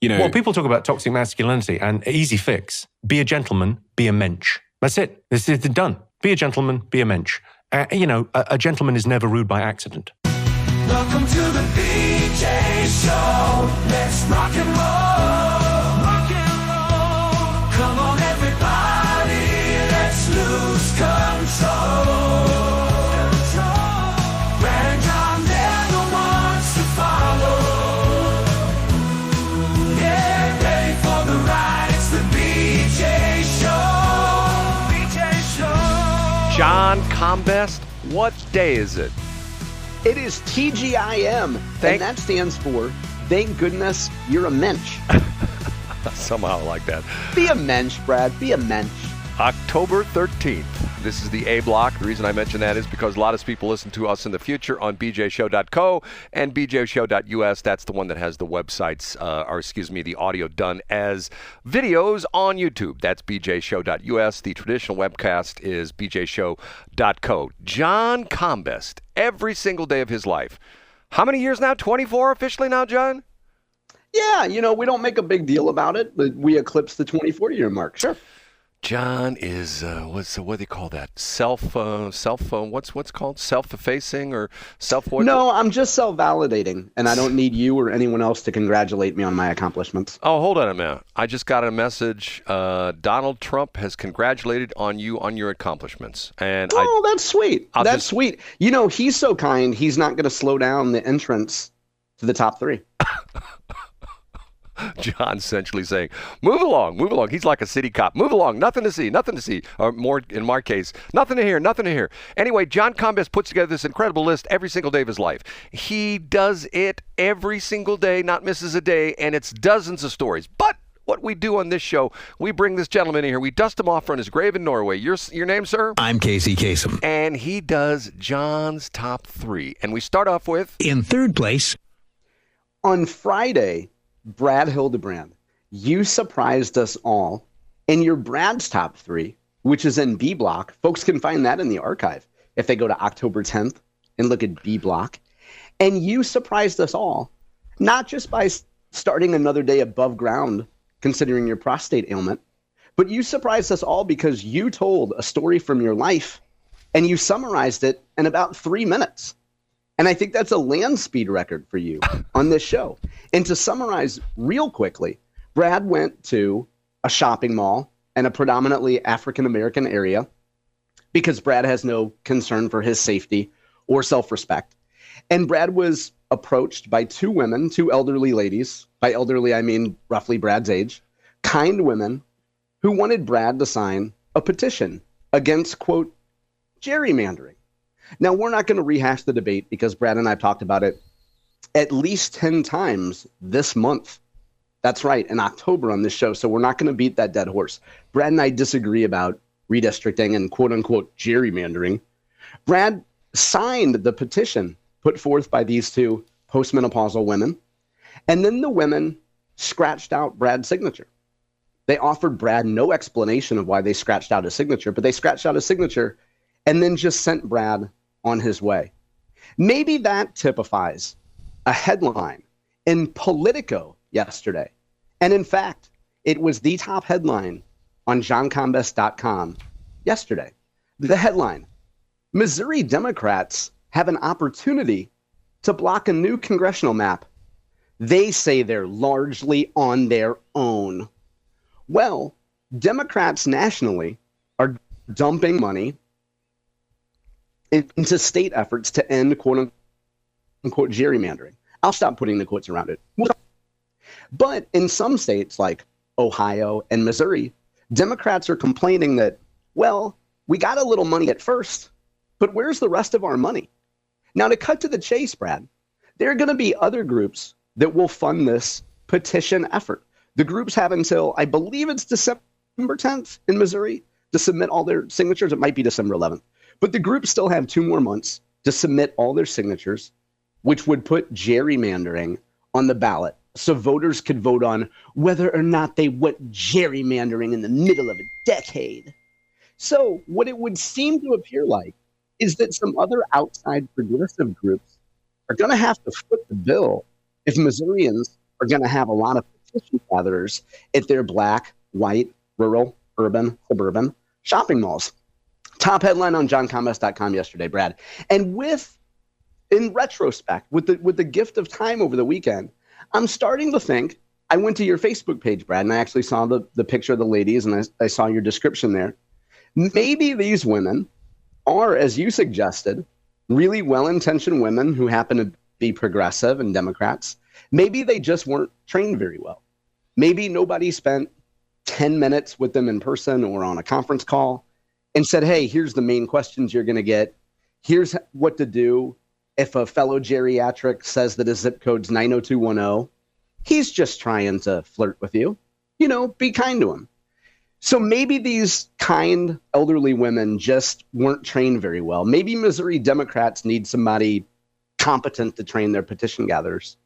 Well, people talk about toxic masculinity and easy fix. Be a gentleman, be a mensch. That's it. This is done. Be a gentleman, be a mensch. A gentleman is never rude by accident. Welcome to the BJ Show. Let's rock and roll. Rock and roll. Come on, everybody. Let's lose control. Brad and John, they're the ones to follow. Yeah, ready for the ride. It's the BJ Show. BJ Show. John Combest, what day is it? It is TGIM, and that stands for Thank Goodness You're a Mensch. Somehow I like that. Be a mensch, Brad. Be a mensch. October 13th. This is the A block. The reason I mention that is because a lot of people listen to us in the future on bjshow.co and bjshow.us. That's the one that has the websites, the audio done as videos on YouTube. That's bjshow.us. The traditional webcast is bjshow.co. John Combest, every single day of his life. How many years now? 24 officially now, John? Yeah, we don't make a big deal about it, but we eclipse the 24-year mark. Sure. John is what do they call that? What's called self-effacing or self? No, I'm just self-validating, and I don't need you or anyone else to congratulate me on my accomplishments. Oh, hold on a minute! I just got a message. Donald Trump has congratulated on you on your accomplishments, and that's sweet. That's sweet. He's so kind. He's not going to slow down the entrance to the top 3. John essentially saying, move along. He's like a city cop. Move along. Nothing to see. Or more, in my case, nothing to hear. Anyway, John Combest puts together this incredible list every single day of his life. He does it every single day, not misses a day, and it's dozens of stories. But what we do on this show, we bring this gentleman in here. We dust him off from his grave in Norway. Your name, sir? I'm Casey Kasem. And he does John's top 3. And we start off with... In third place. On Friday... Brad Hildebrand, you surprised us all in your Brad's top 3, which is in B block. Folks can find that in the archive if they go to October 10th and look at B block. And you surprised us all, not just by starting another day above ground, considering your prostate ailment, but you surprised us all because you told a story from your life and you summarized it in about 3 minutes. And I think that's a land speed record for you on this show. And to summarize real quickly, Brad went to a shopping mall in a predominantly African-American area because Brad has no concern for his safety or self-respect. And Brad was approached by 2 women, 2 elderly ladies. By elderly, I mean roughly Brad's age. Kind women who wanted Brad to sign a petition against, quote, gerrymandering. Now, we're not going to rehash the debate because Brad and I have talked about it at least 10 times this month. That's right, in October on this show. So we're not going to beat that dead horse. Brad and I disagree about redistricting and quote-unquote gerrymandering. Brad signed the petition put forth by these 2 postmenopausal women. And then the women scratched out Brad's signature. They offered Brad no explanation of why they scratched out his signature, but they scratched out his signature and then just sent Brad on his way. Maybe that typifies a headline in Politico yesterday. And in fact, it was the top headline on johncombest.com yesterday. The headline, Missouri Democrats have an opportunity to block a new congressional map. They say they're largely on their own. Well, Democrats nationally are dumping money into state efforts to end quote-unquote gerrymandering. I'll stop putting the quotes around it. But in some states like Ohio and Missouri, Democrats are complaining that, well, we got a little money at first, but where's the rest of our money? Now, to cut to the chase, Brad, there are going to be other groups that will fund this petition effort. The groups have until, I believe it's December 10th in Missouri, to submit all their signatures. It might be December 11th. But the groups still have 2 more months to submit all their signatures, which would put gerrymandering on the ballot so voters could vote on whether or not they want gerrymandering in the middle of a decade. So what it would seem to appear like is that some other outside progressive groups are going to have to foot the bill if Missourians are going to have a lot of petition gatherers at their black, white, rural, urban, suburban shopping malls. Top headline on johncombest.com yesterday, Brad. And in retrospect, with the gift of time over the weekend, I'm starting to think, I went to your Facebook page, Brad, and I actually saw the picture of the ladies, and I saw your description there. Maybe these women are, as you suggested, really well-intentioned women who happen to be progressive and Democrats. Maybe they just weren't trained very well. Maybe nobody spent 10 minutes with them in person or on a conference call and said, hey, here's the main questions you're going to get. Here's what to do if a fellow geriatric says that his zip code's 90210. He's just trying to flirt with you. Be kind to him. So maybe these kind elderly women just weren't trained very well. Maybe Missouri Democrats need somebody competent to train their petition gatherers.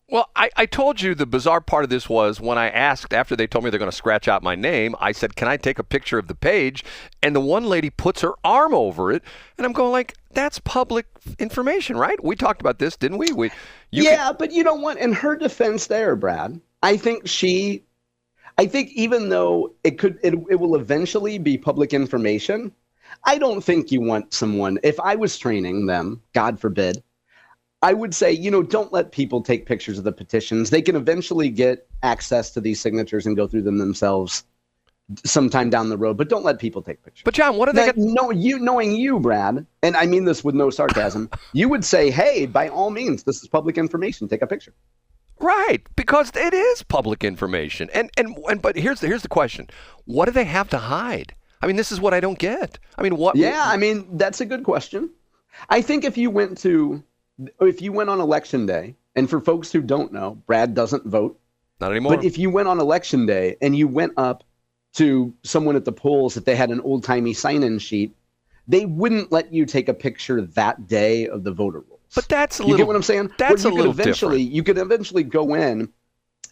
Well, I told you the bizarre part of this was when I asked, after they told me they're going to scratch out my name, I said, can I take a picture of the page? And the one lady puts her arm over it. And I'm going like, that's public information, right? We talked about this, didn't we? But you know what? In her defense there, Brad, I think even though it will eventually be public information, I don't think you want someone, if I was training them, God forbid, I would say, don't let people take pictures of the petitions. They can eventually get access to these signatures and go through them themselves sometime down the road, but don't let people take pictures. But John, what are they? Knowing you, Brad, and I mean this with no sarcasm, you would say, hey, by all means, this is public information. Take a picture. Right, because it is public information. But here's the question. What do they have to hide? I mean, this is what I don't get. I mean, what? Yeah, I mean, that's a good question. I think if you went on election day, and for folks who don't know, Brad doesn't vote. Not anymore. But if you went on election day and you went up to someone at the polls, if they had an old-timey sign-in sheet, they wouldn't let you take a picture that day of the voter rolls. But that's you get what I'm saying? That's a little different. You could eventually go in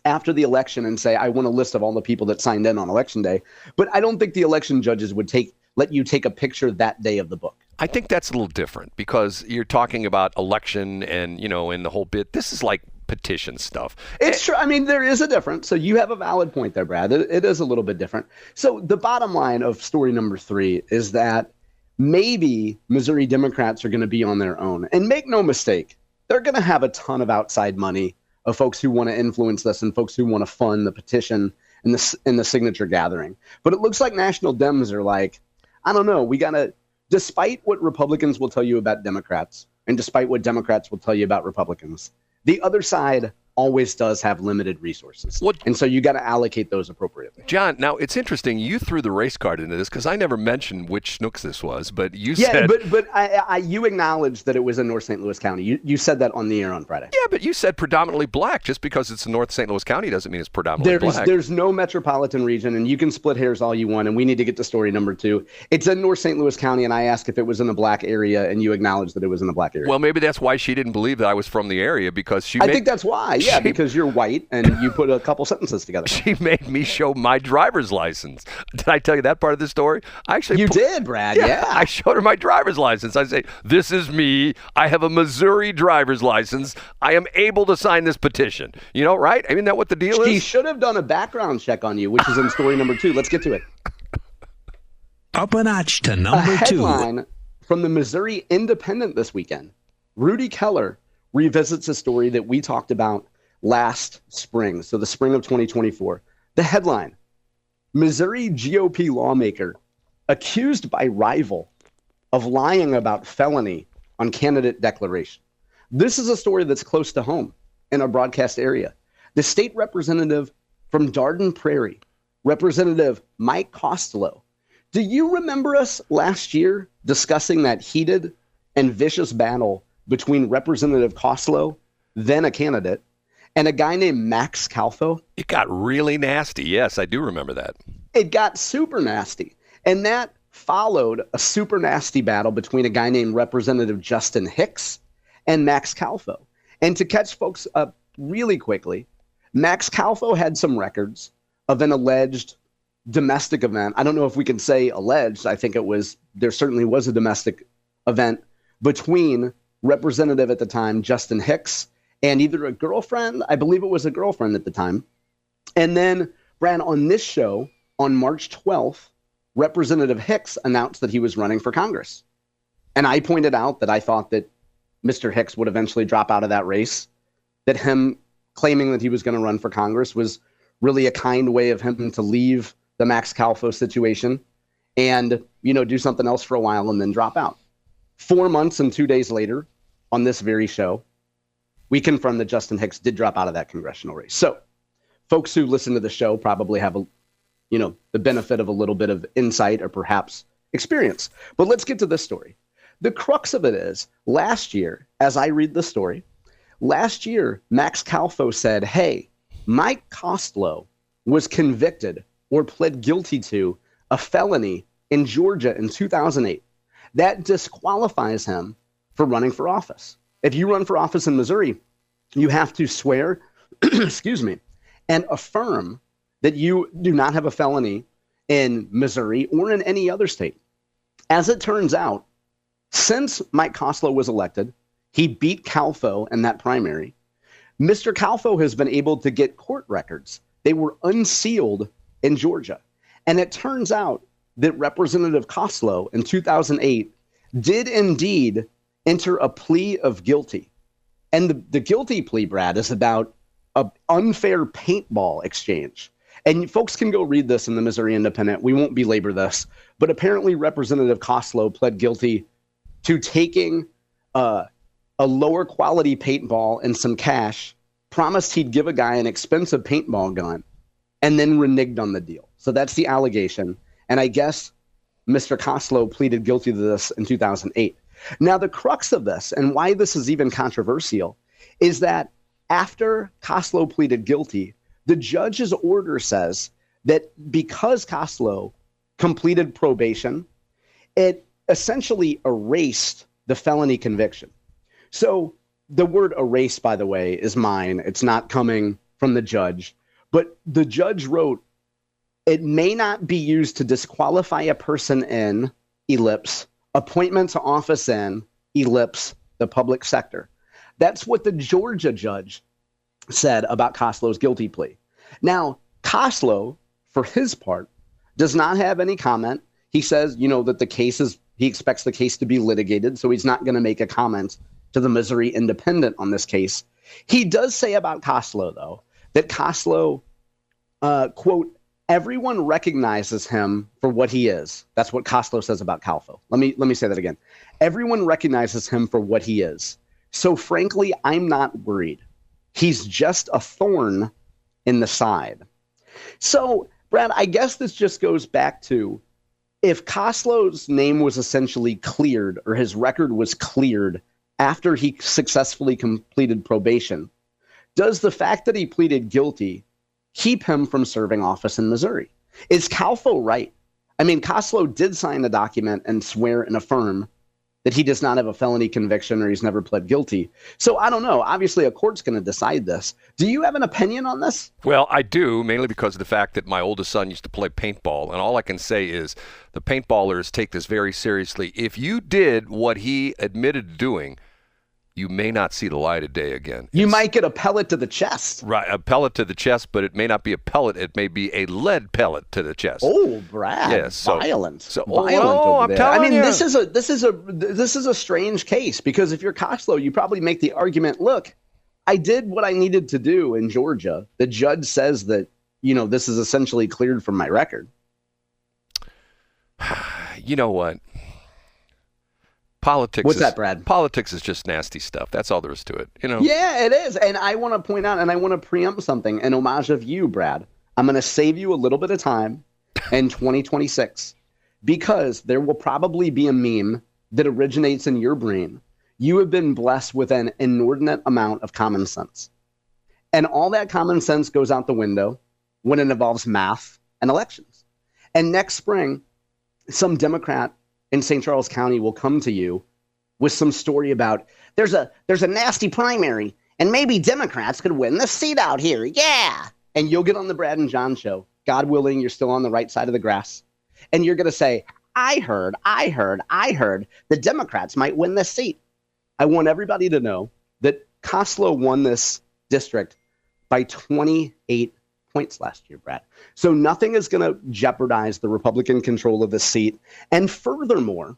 after the election and say, I want a list of all the people that signed in on election day. But I don't think the election judges would let you take a picture that day of the book. I think that's a little different because you're talking about election and, and the whole bit. This is like petition stuff. It's true. I mean, there is a difference. So you have a valid point there, Brad. It is a little bit different. So the bottom line of story number 3 is that maybe Missouri Democrats are going to be on their own. And make no mistake, they're going to have a ton of outside money of folks who want to influence this and folks who want to fund the petition and the signature gathering. But it looks like national Dems are like, I don't know, we got to, despite what Republicans will tell you about Democrats and despite what Democrats will tell you about Republicans, the other side always does have limited resources. And so you got to allocate those appropriately. John, now it's interesting. You threw the race card into this because I never mentioned which Snooks this was, but you said... but you acknowledged that it was in North St. Louis County. You said that on the air on Friday. Yeah, but you said predominantly black. Just because it's in North St. Louis County doesn't mean it's predominantly black. There's no metropolitan region, and you can split hairs all you want, and we need to get to story number 2. It's in North St. Louis County, and I asked if it was in a black area, and you acknowledged that it was in a black area. Well, maybe that's why she didn't believe that I was from the area, because I think that's why, because you're white and you put a couple sentences together. She made me show my driver's license. Did I tell you that part of the story? You did, Brad. Yeah. I showed her my driver's license. I say, this is me. I have a Missouri driver's license. I am able to sign this petition. Right? Isn't that what the deal is? She should have done a background check on you, which is in story number 2. Let's get to it. Up a notch to number 2. A headline from the Missouri Independent this weekend. Rudy Keller revisits a story that we talked about last spring, so the spring of 2024. The headline, Missouri GOP lawmaker accused by rival of lying about felony on candidate declaration. This is a story that's close to home in our broadcast area. The state representative from Darden Prairie, Representative Mike Costlow. Do you remember us last year discussing that heated and vicious battle between Representative Costlow, then a candidate, and a guy named Max Calfo? It got really nasty. Yes, I do remember that. It got super nasty. And that followed a super nasty battle between a guy named Representative Justin Hicks and Max Calfo. And to catch folks up really quickly, Max Calfo had some records of an alleged domestic event. I don't know if we can say alleged. I think there certainly was a domestic event between Representative at the time, Justin Hicks, and either a girlfriend, I believe it was a girlfriend at the time, And then, Brad, on this show, on March 12th, Representative Hicks announced that he was running for Congress. And I pointed out that I thought that Mr. Hicks would eventually drop out of that race, that him claiming that he was going to run for Congress was really a kind way of him to leave the Max Calfo situation and, do something else for a while and then drop out. 4 months and 2 days later, on this very show, we confirmed that Justin Hicks did drop out of that congressional race. So folks who listen to the show probably have the benefit of a little bit of insight or perhaps experience. But let's get to this story. The crux of it is, last year, as I read the story, last year, Max Calfo said, hey, Mike Costlow was convicted or pled guilty to a felony in Georgia in 2008. That disqualifies him for running for office. If you run for office in Missouri, you have to swear, and affirm that you do not have a felony in Missouri or in any other state. As it turns out, since Mike Costlow was elected, he beat Calfo in that primary. Mr. Calfo has been able to get court records. They were unsealed in Georgia. And it turns out that Representative Costlow in 2008 did indeed enter a plea of guilty. And the guilty plea, Brad, is about an unfair paintball exchange. And folks can go read this in the Missouri Independent. We won't belabor this. But apparently Representative Costlow pled guilty to taking a lower quality paintball and some cash, promised he'd give a guy an expensive paintball gun, and then reneged on the deal. So that's the allegation. And I guess Mr. Costlow pleaded guilty to this in 2008. Now, the crux of this, and why this is even controversial, is that after Costlow pleaded guilty, the judge's order says that because Costlow completed probation, it essentially erased the felony conviction. So the word erase, by the way, is mine. It's not coming from the judge. But the judge wrote, it may not be used to disqualify a person in, ellipse, appointment to office in, ellipse, the public sector. That's what the Georgia judge said about Costlow's guilty plea. Now, Costlow, for his part, does not have any comment. He says, that he expects the case to be litigated, so he's not going to make a comment to the Missouri Independent on this case. He does say about Costlow, though, that Costlow, quote, everyone recognizes him for what he is. That's what Costlow says about Calfo. Let me say that again. Everyone recognizes him for what he is. So frankly, I'm not worried. He's just a thorn in the side. So, Brad, I guess this just goes back to, if Costlow's name was essentially cleared, or his record was cleared after he successfully completed probation, does the fact that he pleaded guilty keep him from serving office in Missouri? Is Calfo right? I mean, Costlow did sign a document and swear and affirm that he does not have a felony conviction or he's never pled guilty. So I don't know. Obviously, a court's going to decide this. Do you have an opinion on this? Well, I do, mainly because of the fact that my oldest son used to play paintball. And all I can say is the paintballers take this very seriously. If you did what he admitted to doing, you may not see the light of day again. You might get a pellet to the chest. Right, a pellet to the chest, but it may not be a pellet. It may be a lead pellet to the chest. Oh, Brad, yes, violent. Violent over there. I mean, you. this is a strange case, because if you're Costlow, you probably make the argument, look, I did what I needed to do in Georgia. The judge says that, this is essentially cleared from my record. You know what? Politics. What's that, Brad? Politics is just nasty stuff. That's all there is to it. Yeah, it is. And I want to point out, and I want to preempt something in homage of you, Brad. I'm going to save you a little bit of time in 2026, because there will probably be a meme that originates in your brain. You have been blessed with an inordinate amount of common sense. And all that common sense goes out the window when it involves math and elections. And next spring, some Democrat in St. Charles County will come to you with some story about there's a nasty primary and maybe Democrats could win the seat out here. Yeah. And you'll get on the Brad and John show. God willing, you're still on the right side of the grass. And you're going to say, I heard the Democrats might win this seat. I want everybody to know that Costlow won this district by 28 points last year, Brad. So nothing is going to jeopardize the Republican control of this seat. And furthermore,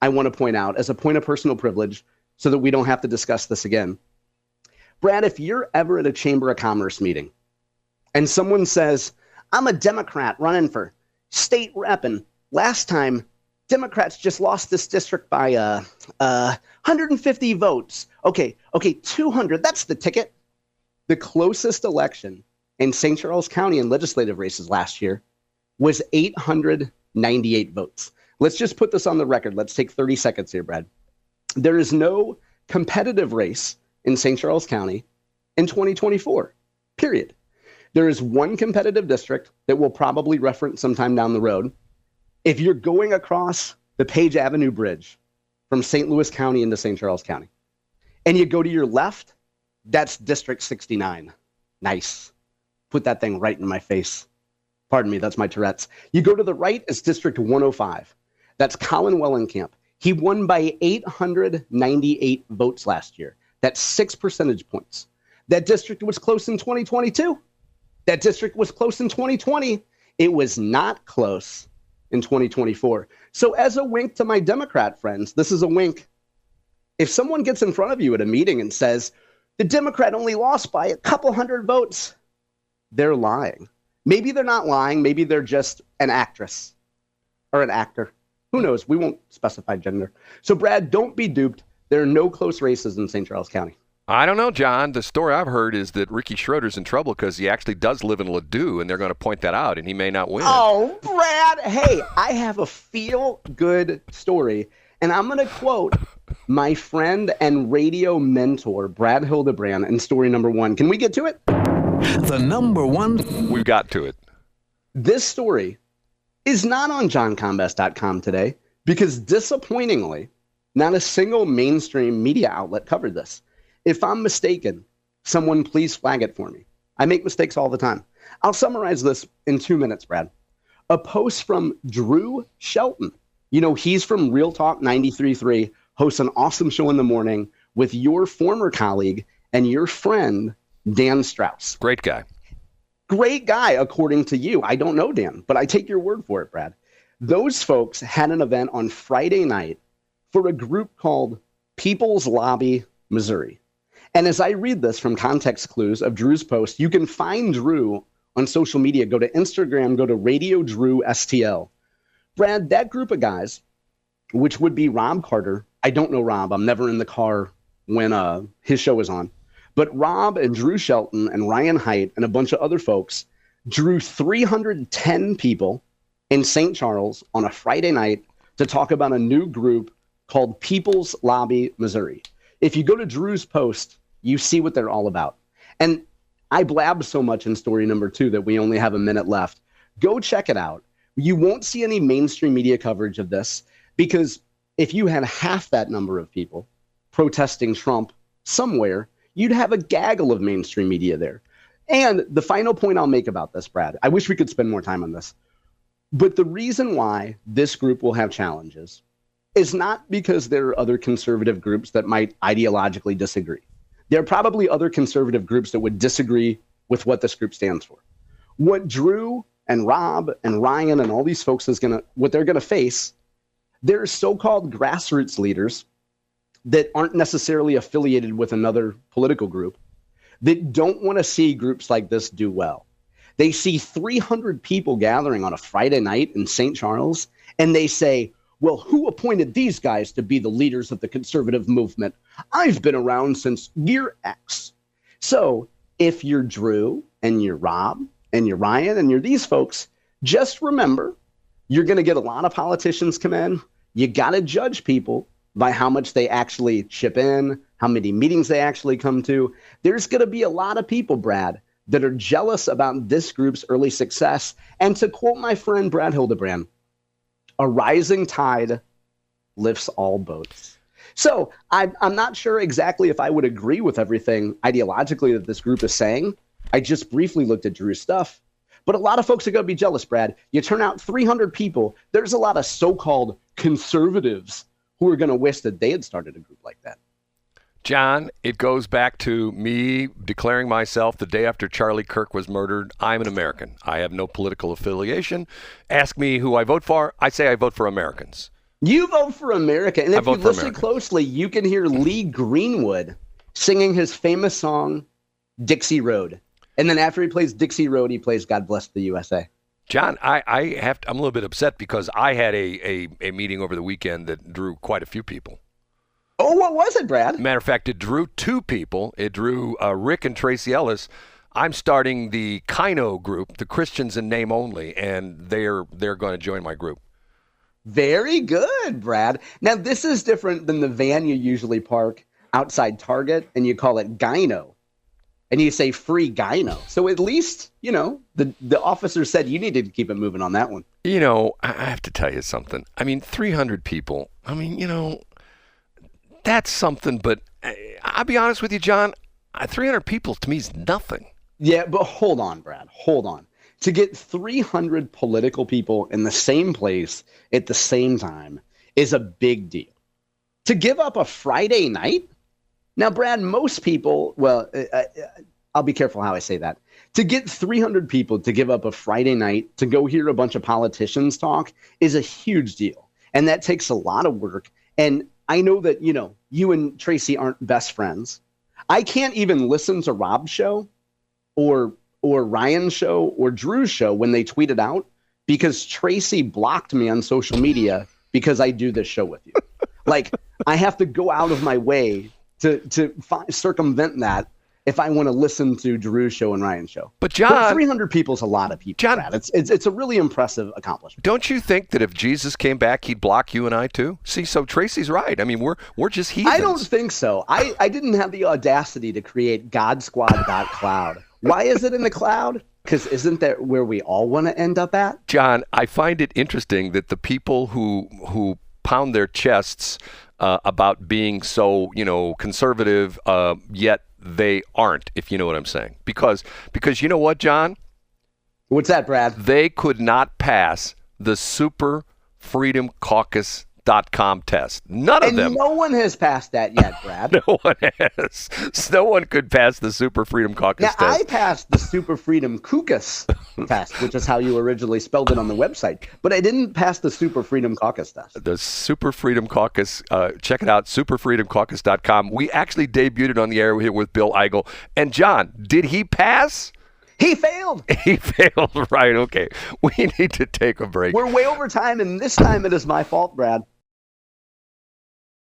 I want to point out, as a point of personal privilege, so that we don't have to discuss this again, Brad, if you're ever at a Chamber of Commerce meeting and someone says, I'm a Democrat running for state rep, and last time Democrats just lost this district by 150 votes. Okay, 200, that's the ticket. The closest election in St. Charles County in legislative races last year was 898 votes. Let's just put this on the record. Let's take 30 seconds here, Brad. There is no competitive race in St. Charles County in 2024, period. There is one competitive district that we'll probably reference sometime down the road. If you're going across the Page Avenue Bridge from St. Louis County into St. Charles County, and you go to your left, that's District 69. Nice. Put that thing right in my face. Pardon me, that's my Tourette's. You go to the right, it's District 105. That's Colin Wellenkamp. He won by 898 votes last year. That's 6 percentage points. That district was close in 2022. That district was close in 2020. It was not close in 2024. So as a wink to my Democrat friends, this is a wink. If someone gets in front of you at a meeting and says, the Democrat only lost by a couple hundred votes, they're lying. Maybe they're not lying. Maybe they're just an actress or an actor. Who knows? We won't specify gender. So, Brad, don't be duped. There are no close races in St. Charles County. I don't know, John. The story I've heard is that Ricky Schroeder's in trouble because he actually does live in Ladue, and they're going to point that out, and he may not win. Oh, Brad. Hey, I have a feel-good story, and I'm going to quote my friend and radio mentor, Brad Hildebrand, in story number 1. Can we get to it? The number one. We've got to it. This story is not on johncombest.com today because, disappointingly, not a single mainstream media outlet covered this. If I'm mistaken, someone please flag it for me. I make mistakes all the time. I'll summarize this in 2 minutes, Brad. A post from Drew Shelton. You know, he's from Real Talk 93.3, hosts an awesome show in the morning with your former colleague and your friend, Dan Strauss. Great guy. Great guy, according to you. I don't know Dan, but I take your word for it, Brad. Those folks had an event on Friday night for a group called People's Lobby Missouri. And as I read this from context clues of Drew's post, you can find Drew on social media. Go to Instagram, go to Radio Drew STL. Brad, that group of guys, which would be Rob Carter. I don't know Rob. I'm never in the car when his show is on. But Rob and Drew Shelton and Ryan Haidt and a bunch of other folks drew 310 people in St. Charles on a Friday night to talk about a new group called People's Lobby Missouri. If you go to Drew's post, you see what they're all about. And I blabbed so much in story number 2 that we only have a minute left. Go check it out. You won't see any mainstream media coverage of this because if you had half that number of people protesting Trump somewhere, you'd have a gaggle of mainstream media there. And the final point I'll make about this, Brad, I wish we could spend more time on this, but the reason why this group will have challenges is not because there are other conservative groups that might ideologically disagree. There are probably other conservative groups that would disagree with what this group stands for. What Drew and Rob and Ryan and all these folks what they're gonna face, they're so-called grassroots leaders that aren't necessarily affiliated with another political group that don't want to see groups like this do well. They see 300 people gathering on a Friday night in St. Charles, and they say, well, who appointed these guys to be the leaders of the conservative movement? I've been around since year X. So if you're Drew and you're Rob and you're Ryan and you're these folks, just remember, you're going to get a lot of politicians come in. You got to judge people by how much they actually chip in, how many meetings they actually come to. There's going to be a lot of people, Brad, that are jealous about this group's early success. And to quote my friend Brad Hildebrand, a rising tide lifts all boats. So I'm not sure exactly if I would agree with everything ideologically that this group is saying. I just briefly looked at Drew's stuff. But a lot of folks are going to be jealous, Brad. You turn out 300 people. There's a lot of so-called conservatives who are going to wish that they had started a group like that. John, it goes back to me declaring myself the day after Charlie Kirk was murdered. I'm an American. I have no political affiliation. Ask me who I vote for. I say I vote for Americans. You vote for America. And if you listen America. closely, you can hear Lee Greenwood singing his famous song, Dixie Road. And then after he plays Dixie Road, he plays God Bless the USA. John, I'm a little bit upset because I had a meeting over the weekend that drew quite a few people. Oh, what was it, Brad? Matter of fact, it drew 2 people. It drew Rick and Tracy Ellis. I'm starting the CINO group, the Christians in name only, and they're going to join my group. Very good, Brad. Now, this is different than the van you usually park outside Target, and you call it gyno. And you say free gyno. So at least, the officer said you needed to keep it moving on that one. I have to tell you something. 300 people. That's something, but I'll be honest with you, John, 300 people to me is nothing. Yeah, but hold on, Brad. Hold on. To get 300 political people in the same place at the same time is a big deal. To give up a Friday night? Now, Brad, most people, I'll be careful how I say that. To get 300 people to give up a Friday night to go hear a bunch of politicians talk is a huge deal. And that takes a lot of work. And I know that, you and Tracy aren't best friends. I can't even listen to Rob's show or Ryan's show or Drew's show when they tweet it out because Tracy blocked me on social media because I do this show with you. I have to go out of my way to circumvent that if I want to listen to Drew's show and Ryan's show. But John, 300 people is a lot of people, John, Brad. It's a really impressive accomplishment. Don't you think that if Jesus came back, he'd block you and I too? See, so Tracy's right. We're just heathens. I don't think so. I didn't have the audacity to create GodSquad.cloud. Why is it in the cloud? Because isn't that where we all want to end up at? John, I find it interesting that the people who pound their chests about being so, conservative, yet they aren't, if you know what I'm saying. Because you know what, John? What's that, Brad? They could not pass the Super Freedom Caucus.com test. None of them. And no one has passed that yet, Brad. No one has. No one could pass the Super Freedom Caucus test. I passed the Super Freedom Caucus test, which is how you originally spelled it on the website. But I didn't pass the Super Freedom Caucus test. The Super Freedom Caucus, check it out, superfreedomcaucus.com. We actually debuted it on the air here with Bill Eigel. And John, did he pass? He failed. He failed, right, okay. We need to take a break. We're way over time, and this time it is my fault, Brad.